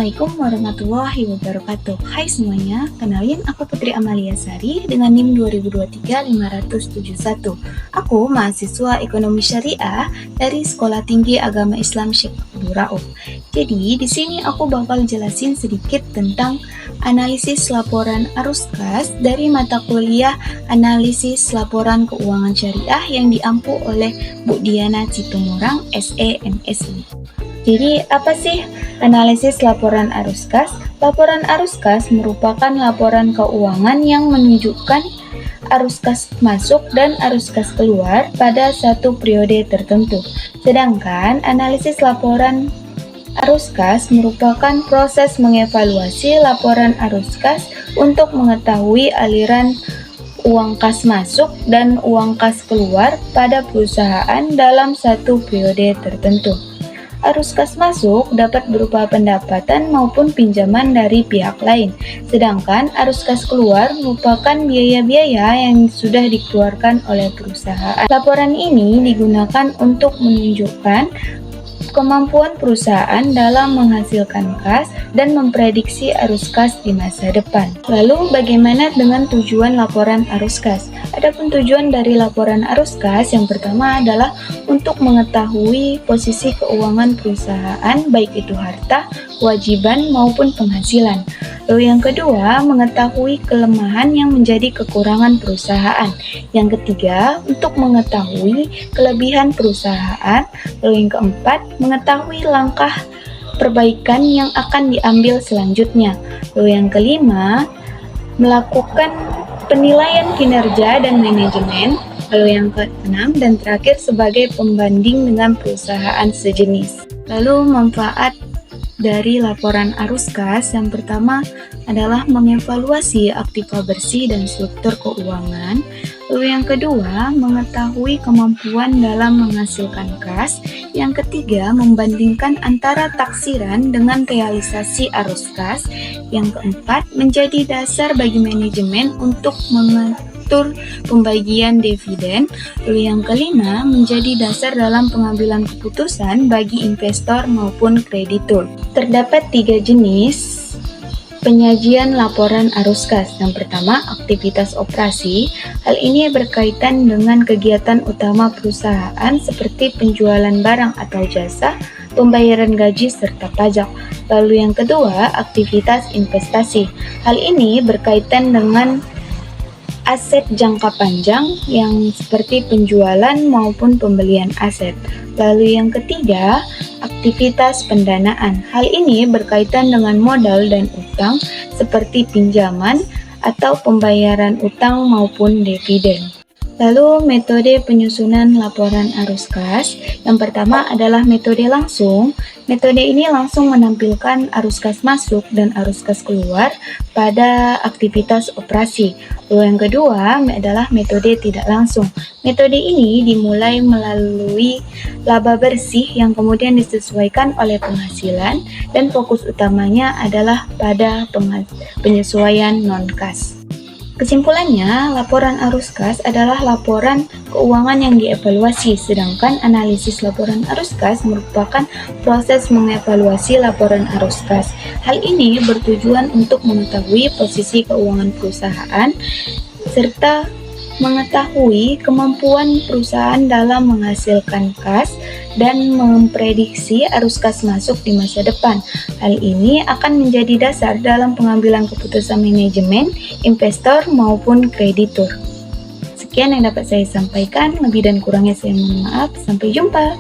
Assalamualaikum warahmatullahi wabarakatuh. Hai semuanya, kenalin aku Putri Amalia Sari dengan NIM 2023-571. Aku mahasiswa Ekonomi Syariah dari Sekolah Tinggi Agama Islam Syekh Abdul Rauf. Jadi di sini aku bakal jelasin sedikit tentang analisis laporan arus kas dari mata kuliah Analisis Laporan Keuangan Syariah yang diampu oleh Bu Diana Citumorang, SE MSI. Jadi, apa sih analisis laporan arus kas? Laporan arus kas merupakan laporan keuangan yang menunjukkan arus kas masuk dan arus kas keluar pada satu periode tertentu. Sedangkan analisis laporan arus kas merupakan proses mengevaluasi laporan arus kas untuk mengetahui aliran uang kas masuk dan uang kas keluar pada perusahaan dalam satu periode tertentu. Arus kas masuk dapat berupa pendapatan maupun pinjaman dari pihak lain, sedangkan arus kas keluar merupakan biaya-biaya yang sudah dikeluarkan oleh perusahaan. Laporan ini digunakan untuk menunjukkan kemampuan perusahaan dalam menghasilkan kas dan memprediksi arus kas di masa depan. Lalu, bagaimana dengan tujuan laporan arus kas? Adapun tujuan dari laporan arus kas yang pertama adalah untuk mengetahui posisi keuangan perusahaan, baik itu harta, kewajiban, maupun penghasilan. Lalu yang kedua, mengetahui kelemahan yang menjadi kekurangan perusahaan. Yang ketiga, untuk mengetahui kelebihan perusahaan. Lalu yang keempat, mengetahui langkah perbaikan yang akan diambil selanjutnya. Lalu yang kelima, melakukan penilaian kinerja dan manajemen. Lalu yang keenam dan terakhir sebagai pembanding dengan perusahaan sejenis. Lalu manfaat dari laporan arus kas yang pertama adalah mengevaluasi aktiva bersih dan struktur keuangan. Lalu yang kedua, mengetahui kemampuan dalam menghasilkan kas. Yang ketiga, membandingkan antara taksiran dengan realisasi arus kas. Yang keempat, menjadi dasar bagi manajemen untuk mengatur pembagian dividen. Lalu yang kelima, menjadi dasar dalam pengambilan keputusan bagi investor maupun kreditur. Terdapat 3 jenis penyajian laporan arus kas. Yang pertama, aktivitas operasi. Hal ini berkaitan dengan kegiatan utama perusahaan seperti penjualan barang atau jasa, pembayaran gaji, serta pajak. Lalu yang kedua, aktivitas investasi. Hal ini berkaitan dengan aset jangka panjang yang seperti penjualan maupun pembelian aset. Lalu yang ketiga, aktivitas pendanaan. Hal ini berkaitan dengan modal dan utang seperti pinjaman atau pembayaran utang maupun dividen. Lalu metode penyusunan laporan arus kas. Yang pertama adalah metode langsung. Metode ini langsung menampilkan arus kas masuk dan arus kas keluar pada aktivitas operasi. Lalu yang kedua adalah metode tidak langsung. Metode ini dimulai melalui laba bersih yang kemudian disesuaikan oleh penghasilan dan fokus utamanya adalah pada penyesuaian non-kas. Kesimpulannya, laporan arus kas adalah laporan keuangan yang dievaluasi, sedangkan analisis laporan arus kas merupakan proses mengevaluasi laporan arus kas. Hal ini bertujuan untuk mengetahui posisi keuangan perusahaan, serta mengetahui kemampuan perusahaan dalam menghasilkan kas dan memprediksi arus kas masuk di masa depan. Hal ini akan menjadi dasar dalam pengambilan keputusan manajemen, investor, maupun kreditur. Sekian yang dapat saya sampaikan, lebih dan kurangnya saya mohon maaf. Sampai jumpa.